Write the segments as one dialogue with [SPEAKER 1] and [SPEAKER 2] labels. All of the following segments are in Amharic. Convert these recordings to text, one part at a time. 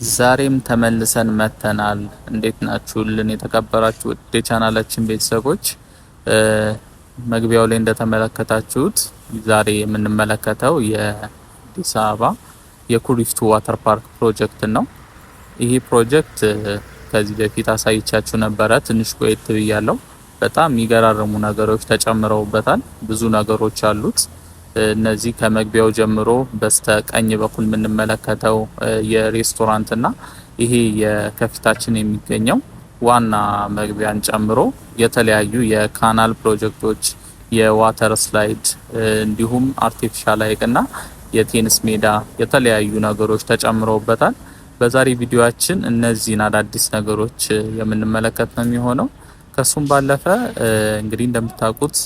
[SPEAKER 1] ዛሬም ተመልሰን መተናል። እንዴት ናችሁልን የተከበራችሁ ወደ ቻናላችን ቤተሰቦች? መግቢያው ላይ እንደተመለከታችሁት ዛሬ የምንመለከተው የአዲስ አበባ የኩሪፍቱ ዋተር ፓርክ ፕሮጀክት ነው። ይህ ፕሮጀክት ከዚህ በፊት አሳይቻችሁ ነበረ። ትንሽ ቆየት ብያለሁ። በጣም የሚገራርሙ ነገሮች ተጨምረውበታል። ብዙ ነገሮች አሉት። እነዚህ ከመግቢያው ጀምሮ በስተቀኝ በኩል የምንመለከተው የሬስቶራንትና ይሄ የከፊታችን የሚገኘው ዋና መግቢያን ጨምሮ የተለያዩ የካናል ፕሮጀክቶች፣ የዋተር ስላይድ እንዲሁም አርቲፊሻል ሐይቅና የቴኒስ ሜዳ የተለያዩ ነገሮች ተጨምረውበታል። በዛሬ ቪዲዮአችን እነዚህን አዳዲስ ነገሮች የምንመለከት ነው የሚሆነው። ከሱም ባለፈ እንግዲህ እንደምታውቁት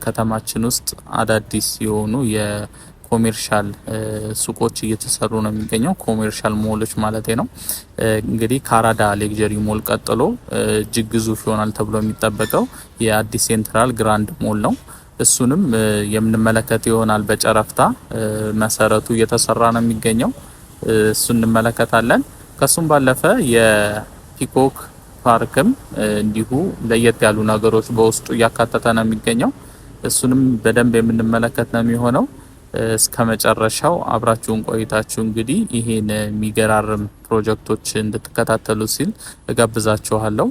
[SPEAKER 1] ከተማችን ውስጥ አዳዲስ የሆኑ የኮሜርሻል ሱቆች እየተሰሩ ነው የሚገኘው። ኮሜርሻል ሞሎች ማለት ነው። እንግዲህ ከአራዳ ሌክዠሪ ሞል ቀጥሎ እጅግ ግዙፍ ይሆናል ተብሎ የሚጠበቀው የአዲስ ሴንትራል ግራንድ ሞል ነው። እሱንም የምንመለከት ይሆናል። በጨረፍታ መሰረቱ እየተሰራ ነው የሚገኘው። እሱን እንመለከታለን። ከሱም ባለፈ የፒኮክ ፓርክም እንዲሁ ለየት ያሉ ነገሮች በውስጡ እያካተተ ነው የሚገኘው። እሱንም በደንብ የምንመለከት ነው የሚሆነው። እስከ መጨረሻው አብራችሁን ቆይታችሁ እንግዲህ ይሄን የሚገራርም ፕሮጀክቶች እንድትከታተሉ ሲል እጋብዛችኋለሁ።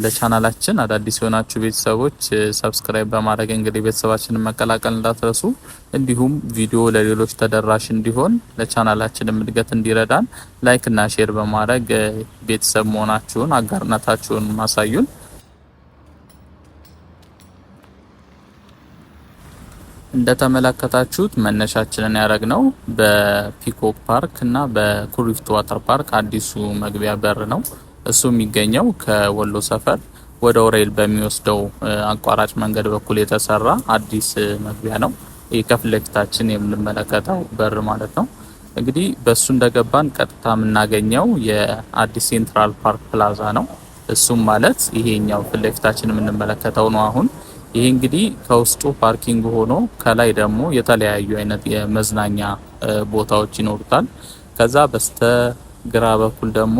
[SPEAKER 1] ለቻናላችን አዳዲስ የሆናችሁ ቤተሰቦች ሰብስክራይብ በማድረግ እንግዲህ ቤተሰባችንን መቀላቀል እንዳትረሱ። እንዲሁም ቪዲዮ ለሌሎች ተደራሽ እንዲሆን ለቻናላችን እድገት እንዲረዳን ላይክ እና ሼር በማድረግ ቤተሰብ መሆናችሁን አጋርነታችሁን ማሳዩን። እንደተመለከታችሁት መነሻችንን ያደረግነው በፒኮክ ፓርክ እና በኩሪፍቱ ዋተር ፓርክ አዲሱ መግቢያ በር ነው። እሱ የሚገኘው ከወሎ ሰፈር ወደ ኦሬል በሚወስደው አቋራጭ መንገድ በኩል የተሰራ አዲስ መግቢያ ነው። ይህ ከፊት ለፊታችን የምንመለከተው በር ማለት ነው። እንግዲህ በሱ እንደገባን ቀጥታ የምናገኘው የአዲስ ሴንትራል ፓርክ ፕላዛ ነው። እሱም ማለት ይሄኛው ፊት ለፊታችን የምንመለከተው ነው። አሁን ይሄ እንግዲህ ከውስጡ ፓርኪንግ ሆኖ ከላይ ደግሞ የተለያዩ አይነት የመዝናኛ ቦታዎች ይኖሩታል። ከዛ በስተ ግራ በኩል ደግሞ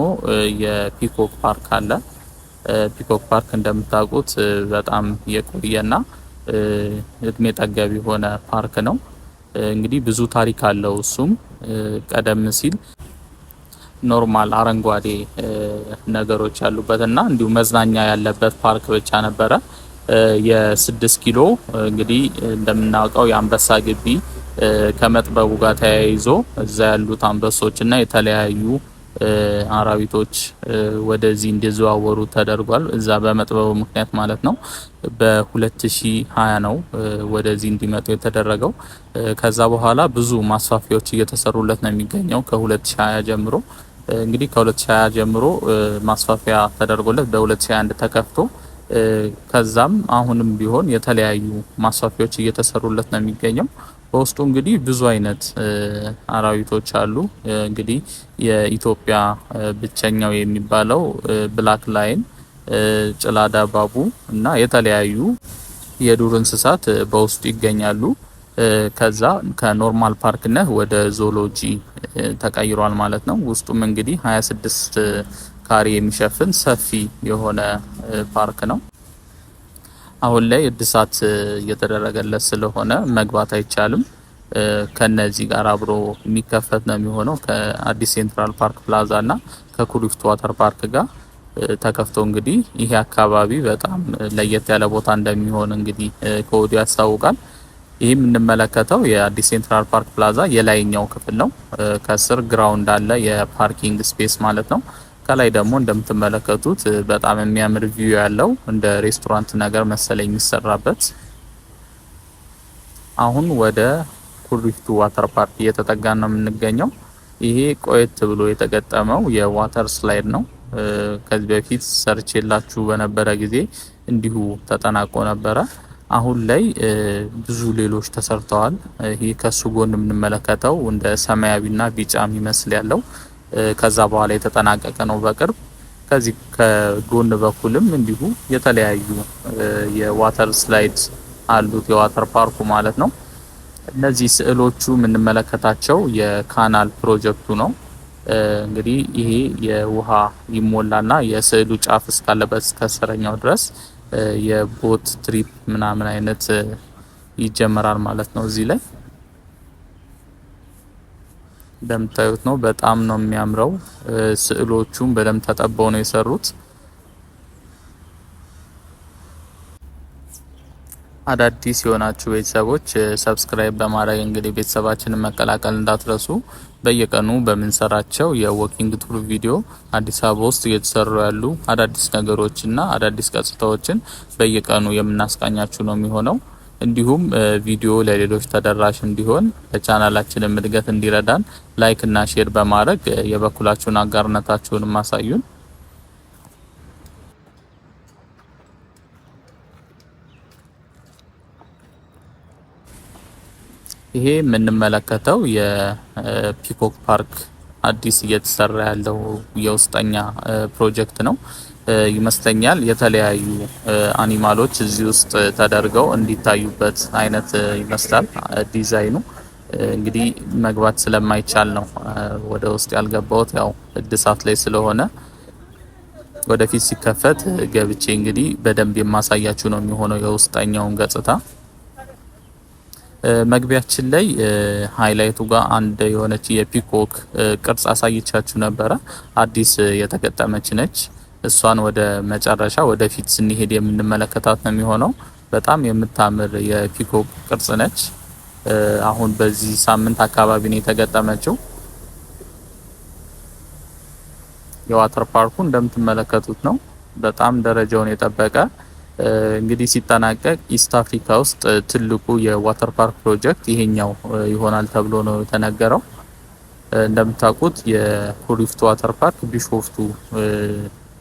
[SPEAKER 1] የፒኮክ ፓርክ አለ። ፒኮክ ፓርክ እንደምታውቁት በጣም የቆየና እድሜ ጠገብ የሆነ ፓርክ ነው። እንግዲህ ብዙ ታሪክ አለው። እሱም ቀደም ሲል ኖርማል አረንጓዴ ነገሮች ያሉበትና እንዲሁ መዝናኛ ያለበት ፓርክ ብቻ ነበረ። የ6 ኪሎ እንግዲህ እንደምናውቀው የአንበሳ ግቢ ከመጥበቡ ጋር ተያይዞ እዛ ያሉት አንበሶችና የተለያዩ አራዊቶች ወደዚህ እንዲዘዋወሩ ተደርጓል። እዛ በመጥበቡ ምክንያት ማለት ነው። በ2020 ነው ወደዚህ እንዲመጡ የተደረገው። ከዛ በኋላ ብዙ ማስፋፊያዎች እየተሰሩለት ነው የሚገኘው ከ2020 ጀምሮ። እንግዲህ ከ2020 ጀምሮ ማስፋፊያ ተደርጎለት በ2021 ተከፍቶ ከዛም አሁንም ቢሆን የተለያዩ ማስፋፊያዎች እየተሰሩለት ነው የሚገኘው። በውስጡ እንግዲህ ብዙ አይነት አራዊቶች አሉ። እንግዲህ የኢትዮጵያ ብቸኛው የሚባለው ብላክ ላይን፣ ጭላዳ ባቡ እና የተለያዩ የዱር እንስሳት በውስጡ ይገኛሉ። ከዛ ከኖርማል ፓርክነት ወደ ዞሎጂ ተቀይሯል ማለት ነው። ውስጡም እንግዲህ 26 ካሬ የሚሸፍን ሰፊ የሆነ ፓርክ ነው። አሁን ላይ እድሳት እየተደረገለት ስለሆነ መግባት አይቻልም። ከነዚህ ጋር አብሮ የሚከፈት ነው የሚሆነው ከአዲስ ሴንትራል ፓርክ ፕላዛ እና ከኩሪፍቱ ዋተር ፓርክ ጋር ተከፍቶ እንግዲህ ይሄ አካባቢ በጣም ለየት ያለ ቦታ እንደሚሆን እንግዲህ ከወዲሁ ያስታውቃል። ይህ የምንመለከተው የአዲስ ሴንትራል ፓርክ ፕላዛ የላይኛው ክፍል ነው። ከስር ግራውንድ አለ፣ የፓርኪንግ ስፔስ ማለት ነው። ከላይ ደግሞ እንደምትመለከቱት በጣም የሚያምር ቪው ያለው እንደ ሬስቶራንት ነገር መሰለኝ የሚሰራበት። አሁን ወደ ኩሪፍቱ ዋተር ፓርክ እየተጠጋን ነው የምንገኘው። ይሄ ቆየት ብሎ የተገጠመው የዋተር ስላይድ ነው። ከዚህ በፊት ሰርች የላችሁ በነበረ ጊዜ እንዲሁ ተጠናቆ ነበረ። አሁን ላይ ብዙ ሌሎች ተሰርተዋል። ይሄ ከሱ ጎን የምንመለከተው እንደ ሰማያዊና ቢጫ የሚመስል ያለው ከዛ በኋላ የተጠናቀቀ ነው በቅርብ። ከዚህ ከጎን በኩልም እንዲሁ የተለያዩ የዋተር ስላይድ አሉት የዋተር ፓርኩ ማለት ነው። እነዚህ ስዕሎቹ የምንመለከታቸው የካናል ፕሮጀክቱ ነው። እንግዲህ ይሄ የውሃ ይሞላና የስዕሉ ጫፍ እስካለበት እስከ ስረኛው ድረስ የቦት ትሪፕ ምናምን አይነት ይጀመራል ማለት ነው። እዚህ ላይ እንደምታዩት ነው። በጣም ነው የሚያምረው። ስዕሎቹም በደንብ ተጠበው ነው የሰሩት። አዳዲስ የሆናችሁ ቤተሰቦች ሰብስክራይብ በማድረግ እንግዲህ ቤተሰባችንን መቀላቀል እንዳትረሱ። በየቀኑ በምንሰራቸው የዎኪንግ ቱር ቪዲዮ አዲስ አበባ ውስጥ እየተሰሩ ያሉ አዳዲስ ነገሮችና አዳዲስ ገጽታዎችን በየቀኑ የምናስቃኛችሁ ነው የሚሆነው። እንዲሁም ቪዲዮ ለሌሎች ተደራሽ እንዲሆን ለቻናላችንም እድገት እንዲረዳን ላይክ እና ሼር በማድረግ የበኩላችሁን አጋርነታችሁን ማሳዩን። ይሄ የምንመለከተው የፒኮክ ፓርክ አዲስ እየተሰራ ያለው የውስጠኛ ፕሮጀክት ነው ይመስለኛል። የተለያዩ አኒማሎች እዚህ ውስጥ ተደርገው እንዲታዩበት አይነት ይመስላል ዲዛይኑ። እንግዲህ መግባት ስለማይቻል ነው ወደ ውስጥ ያልገባሁት፣ ያው እድሳት ላይ ስለሆነ ወደፊት ሲከፈት ገብቼ እንግዲህ በደንብ የማሳያችሁ ነው የሚሆነው የውስጠኛውን ገጽታ። መግቢያችን ላይ ሃይላይቱ ጋር አንድ የሆነች የፒኮክ ቅርጽ አሳይቻችሁ ነበረ። አዲስ የተገጠመች ነች። እሷን ወደ መጨረሻ ወደፊት ስንሄድ የምንመለከታት ነው የሚሆነው። በጣም የምታምር የፒኮክ ቅርጽ ነች። አሁን በዚህ ሳምንት አካባቢ ነው የተገጠመችው። የዋተር ፓርኩ እንደምትመለከቱት ነው። በጣም ደረጃውን የጠበቀ እንግዲህ ሲጠናቀቅ ኢስት አፍሪካ ውስጥ ትልቁ የዋተር ፓርክ ፕሮጀክት ይሄኛው ይሆናል ተብሎ ነው የተነገረው። እንደምታውቁት የኩሪፍቱ ዋተር ፓርክ ቢሾፍቱ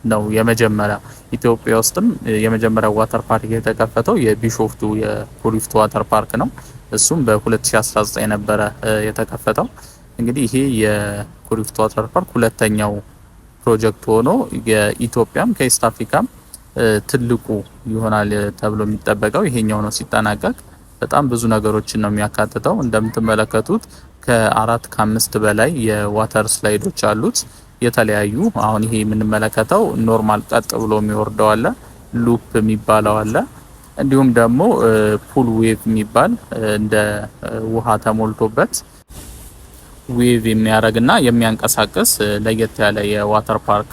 [SPEAKER 1] ነው የመጀመሪያ፣ ኢትዮጵያ ውስጥም የመጀመሪያው ዋተር ፓርክ የተከፈተው የቢሾፍቱ የኩሪፍቱ ዋተር ፓርክ ነው። እሱም በ2019 ነበረ የተከፈተው። እንግዲህ ይሄ የኩሪፍቱ ዋተር ፓርክ ሁለተኛው ፕሮጀክት ሆኖ የኢትዮጵያም ከኢስት አፍሪካም ትልቁ ይሆናል ተብሎ የሚጠበቀው ይሄኛው ነው። ሲጠናቀቅ በጣም ብዙ ነገሮችን ነው የሚያካትተው። እንደምትመለከቱት ከ4 ከ5 በላይ የዋተር ስላይዶች አሉት የተለያዩ። አሁን ይሄ የምንመለከተው ኖርማል ቀጥ ብሎ የሚወርደው አለ፣ ሉፕ የሚባለው አለ፣ እንዲሁም ደግሞ ፑል ዌቭ የሚባል እንደ ውሃ ተሞልቶበት ዌቭ የሚያደርግና የሚያንቀሳቅስ ለየት ያለ የዋተር ፓርክ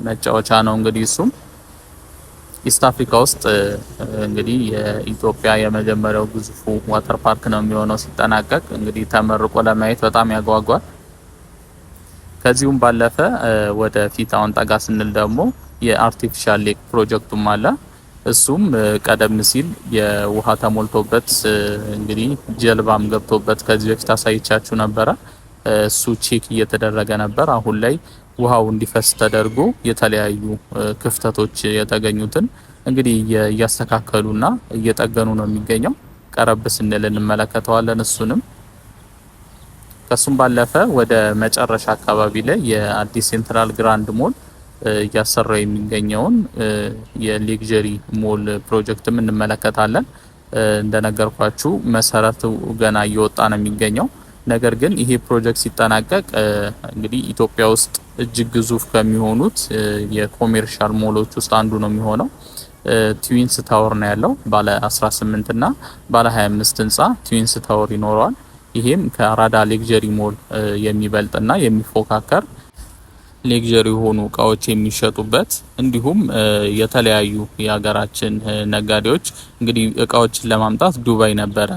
[SPEAKER 1] መጫወቻ ነው። እንግዲህ እሱም ኢስት አፍሪካ ውስጥ እንግዲህ የኢትዮጵያ የመጀመሪያው ግዙፉ ዋተር ፓርክ ነው የሚሆነው ሲጠናቀቅ። እንግዲህ ተመርቆ ለማየት በጣም ያጓጓል። ከዚሁም ባለፈ ወደ ፊት አሁን ጠጋ ስንል ደግሞ የአርቲፊሻል ሌክ ፕሮጀክቱም አለ። እሱም ቀደም ሲል የውሃ ተሞልቶበት እንግዲህ ጀልባም ገብቶበት ከዚህ በፊት አሳይቻችሁ ነበረ። እሱ ቼክ እየተደረገ ነበር። አሁን ላይ ውሃው እንዲፈስ ተደርጎ የተለያዩ ክፍተቶች የተገኙትን እንግዲህ እያስተካከሉና እየጠገኑ ነው የሚገኘው። ቀረብ ስንል እንመለከተዋለን እሱንም። ከሱም ባለፈ ወደ መጨረሻ አካባቢ ላይ የአዲስ ሴንትራል ግራንድ ሞል እያሰራው የሚገኘውን የሌክዠሪ ሞል ፕሮጀክትም እንመለከታለን። እንደነገርኳችሁ መሰረቱ ገና እየወጣ ነው የሚገኘው። ነገር ግን ይሄ ፕሮጀክት ሲጠናቀቅ እንግዲህ ኢትዮጵያ ውስጥ እጅግ ግዙፍ ከሚሆኑት የኮሜርሻል ሞሎች ውስጥ አንዱ ነው የሚሆነው። ትዊንስ ታወር ነው ያለው። ባለ 18 እና ባለ 25 ህንጻ ትዊንስ ታወር ይኖረዋል። ይሄም ከአራዳ ሌክዠሪ ሞል የሚበልጥና የሚፎካከር ሌክዠሪ የሆኑ እቃዎች የሚሸጡበት እንዲሁም የተለያዩ የሀገራችን ነጋዴዎች እንግዲህ እቃዎችን ለማምጣት ዱባይ ነበረ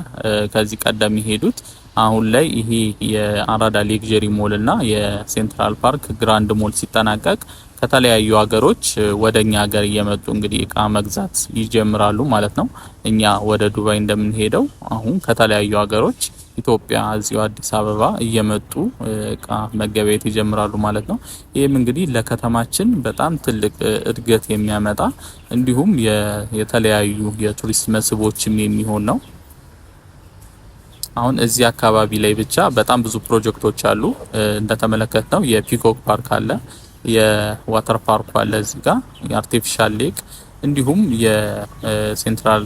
[SPEAKER 1] ከዚህ ቀደም የሄዱት። አሁን ላይ ይሄ የአራዳ ሌክዠሪ ሞል እና የሴንትራል ፓርክ ግራንድ ሞል ሲጠናቀቅ ከተለያዩ ሀገሮች ወደኛ ሀገር እየመጡ እንግዲህ እቃ መግዛት ይጀምራሉ ማለት ነው። እኛ ወደ ዱባይ እንደምንሄደው አሁን ከተለያዩ ሀገሮች ኢትዮጵያ እዚሁ አዲስ አበባ እየመጡ እቃ መገበያየት ይጀምራሉ ማለት ነው። ይህም እንግዲህ ለከተማችን በጣም ትልቅ እድገት የሚያመጣ እንዲሁም የተለያዩ የቱሪስት መስህቦችም የሚሆን ነው። አሁን እዚህ አካባቢ ላይ ብቻ በጣም ብዙ ፕሮጀክቶች አሉ። እንደተመለከትነው የፒኮክ ፓርክ አለ፣ የዋተር ፓርክ አለ፣ እዚህ ጋር የአርቲፊሻል ሌክ እንዲሁም የሴንትራል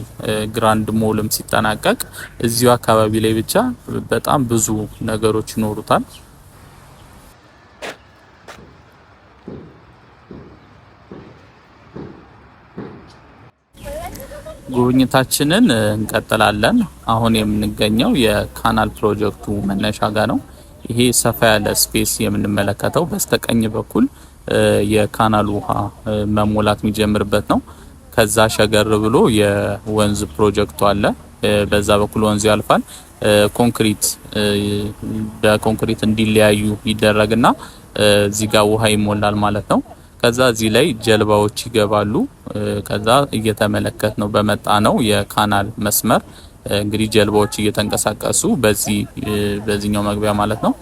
[SPEAKER 1] ግራንድ ሞልም ሲጠናቀቅ እዚሁ አካባቢ ላይ ብቻ በጣም ብዙ ነገሮች ይኖሩታል። ጉብኝታችንን እንቀጥላለን። አሁን የምንገኘው የካናል ፕሮጀክቱ መነሻ ጋር ነው። ይሄ ሰፋ ያለ ስፔስ የምንመለከተው በስተቀኝ በኩል የካናል ውሃ መሞላት የሚጀምርበት ነው። ከዛ ሸገር ብሎ የወንዝ ፕሮጀክቱ አለ። በዛ በኩል ወንዝ ያልፋል። ኮንክሪት በኮንክሪት እንዲለያዩ ይደረግና እዚህ ጋር ውሃ ይሞላል ማለት ነው። ከዛ እዚህ ላይ ጀልባዎች ይገባሉ። ከዛ እየተመለከት ነው በመጣ ነው የካናል መስመር እንግዲህ ጀልባዎች እየተንቀሳቀሱ በዚህኛው መግቢያ ማለት ነው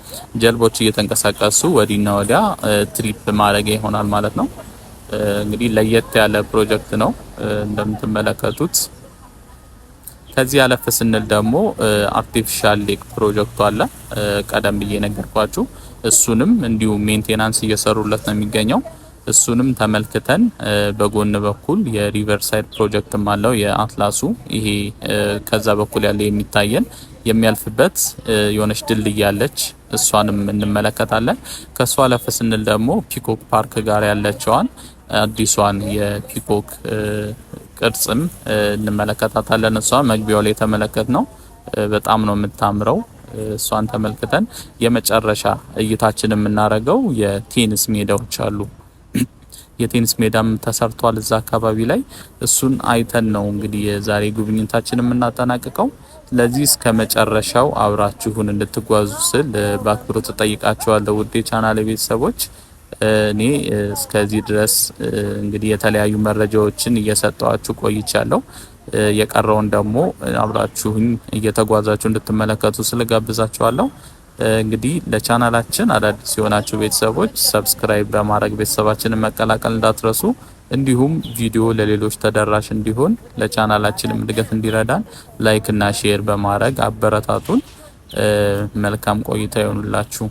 [SPEAKER 1] ጀልባዎች እየተንቀሳቀሱ ወዲና ወዲያ ትሪፕ ማድረጊያ ይሆናል ማለት ነው። እንግዲህ ለየት ያለ ፕሮጀክት ነው እንደምትመለከቱት። ከዚህ ያለፈ ስንል ደግሞ አርቲፊሻል ሌክ ፕሮጀክቱ አለ። ቀደም ብዬ ነገርኳችሁ። እሱንም እንዲሁ ሜንቴናንስ እየሰሩለት ነው የሚገኘው። እሱንም ተመልክተን በጎን በኩል የሪቨርሳይድ ፕሮጀክትም አለው የአትላሱ። ይሄ ከዛ በኩል ያለ የሚታየን የሚያልፍበት የሆነች ድልድይ ያለች እሷንም እንመለከታለን። ከሷ አለፈ ስንል ደግሞ ፒኮክ ፓርክ ጋር ያለችዋን አዲሷን የፒኮክ ቅርጽም እንመለከታታለን። እሷ መግቢያው ላይ የተመለከት ነው በጣም ነው የምታምረው። እሷን ተመልክተን የመጨረሻ እይታችን የምናደርገው የቴኒስ ሜዳዎች አሉ። የቴኒስ ሜዳም ተሰርቷል እዛ አካባቢ ላይ። እሱን አይተን ነው እንግዲህ የዛሬ ጉብኝታችን የምናጠናቅቀው። ስለዚህ እስከ መጨረሻው አብራችሁን እንድትጓዙ ስል በአክብሮት ተጠይቃችኋለሁ ውድ የቻናሌ ቤተሰቦች። እኔ እስከዚህ ድረስ እንግዲህ የተለያዩ መረጃዎችን እየሰጠዋችሁ ቆይቻለሁ። የቀረውን ደግሞ አብራችሁኝ እየተጓዛችሁ እንድትመለከቱ ስለጋብዛችኋለሁ። እንግዲህ ለቻናላችን አዳዲስ የሆናችሁ ቤተሰቦች ሰብስክራይብ በማድረግ ቤተሰባችንን መቀላቀል እንዳትረሱ። እንዲሁም ቪዲዮ ለሌሎች ተደራሽ እንዲሆን ለቻናላችንም እድገት እንዲረዳን ላይክ እና ሼር በማድረግ አበረታቱን። መልካም ቆይታ ይሆንላችሁ።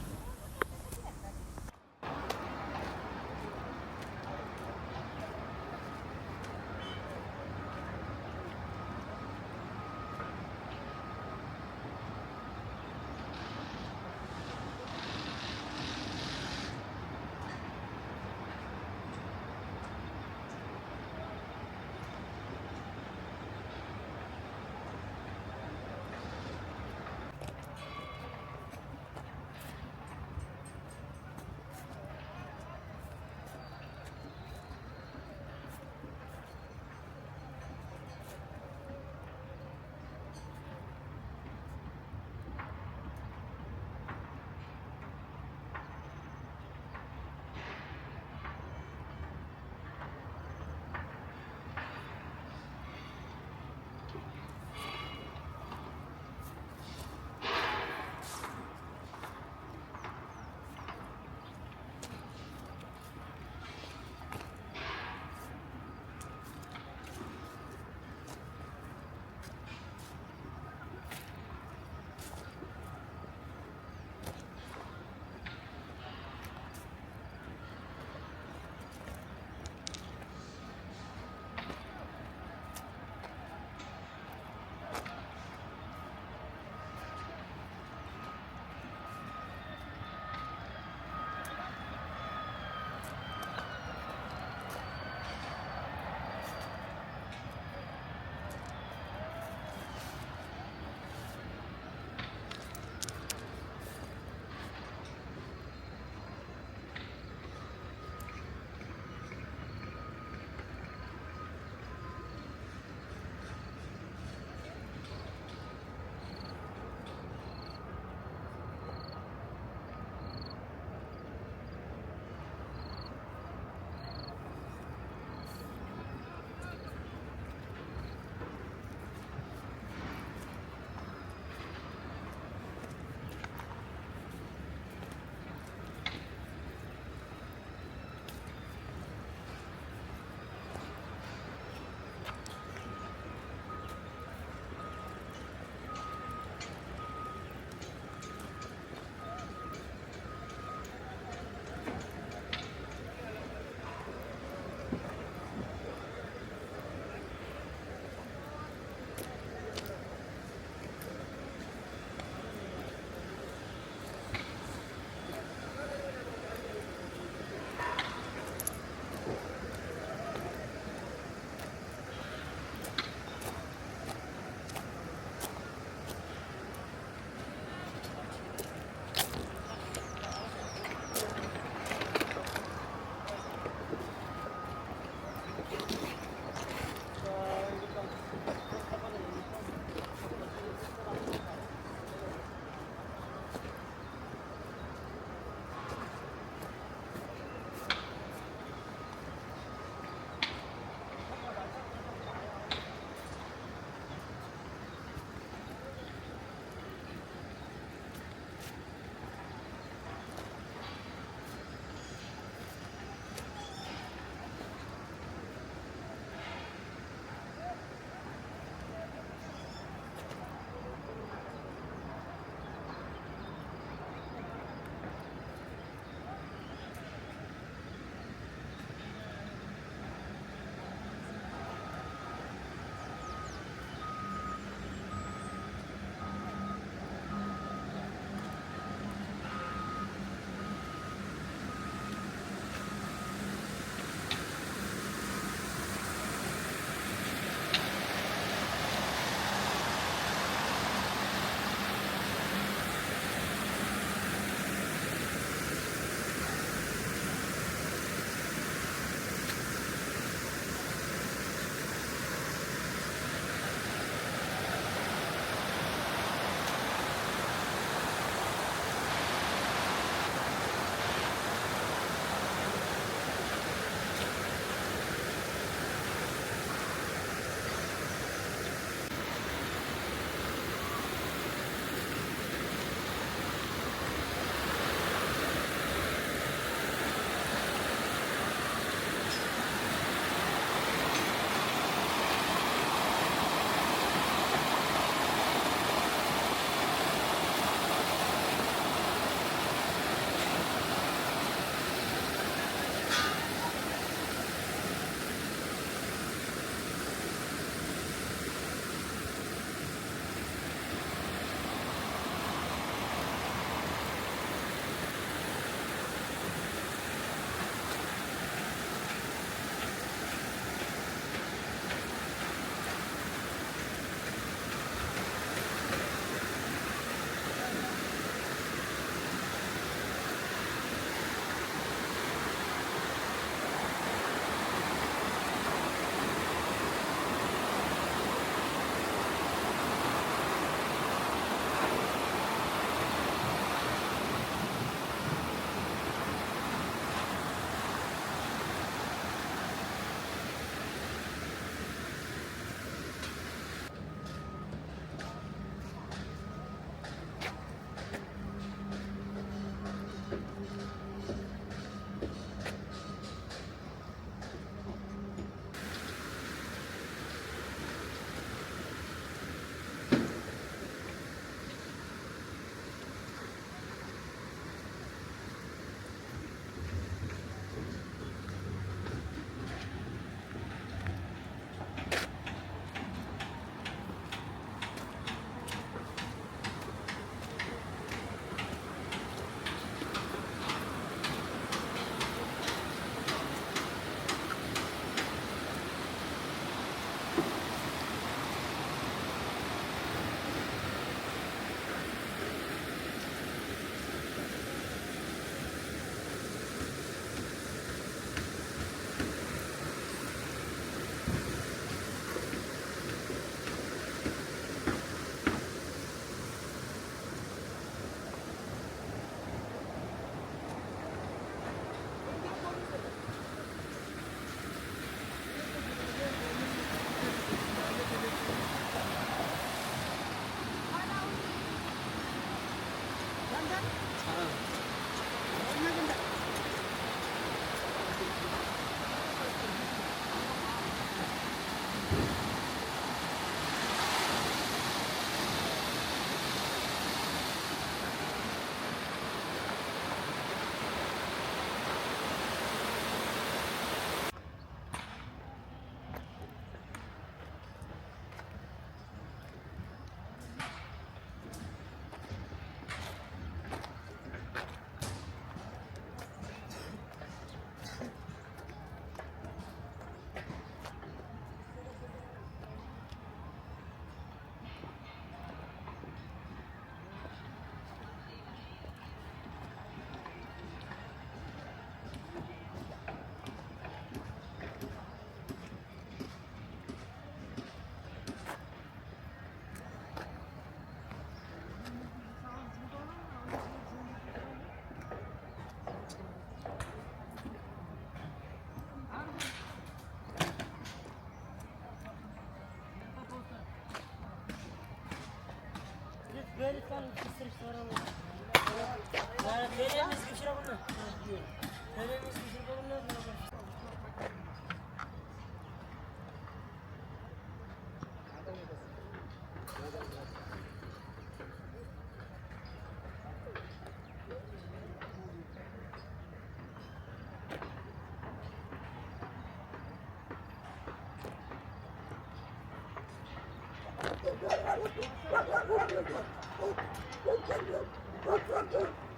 [SPEAKER 2] Thank you.